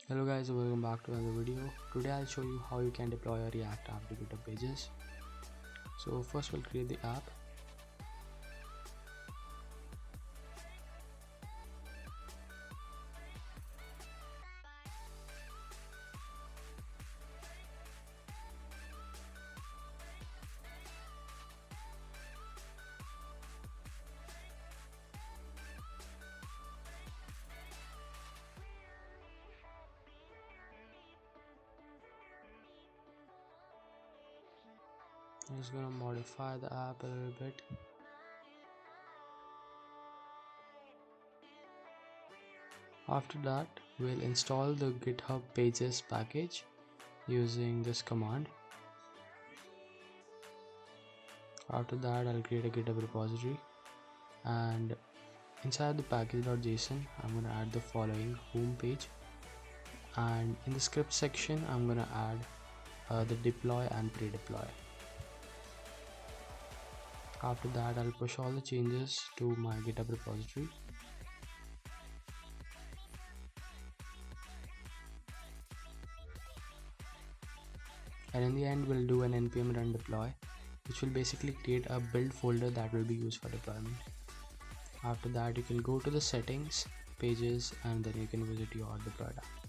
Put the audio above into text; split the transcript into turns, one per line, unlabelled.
Hello guys, welcome back to another video. Today I'll show you how you can deploy a React app to GitHub pages. So first we'll create the app. I'm just gonna modify the app a little bit. After that, we'll install the GitHub pages package using this command. After that, I'll create a GitHub repository, and inside the package.json, I'm gonna add the following home page, and in the script section, I'm gonna add the deploy and pre-deploy. After that, I'll push all the changes to my GitHub repository. And in the end, we'll do an npm run deploy, which will basically create a build folder that will be used for deployment. After that, you can go to the settings, pages, and then you can visit your deployed app.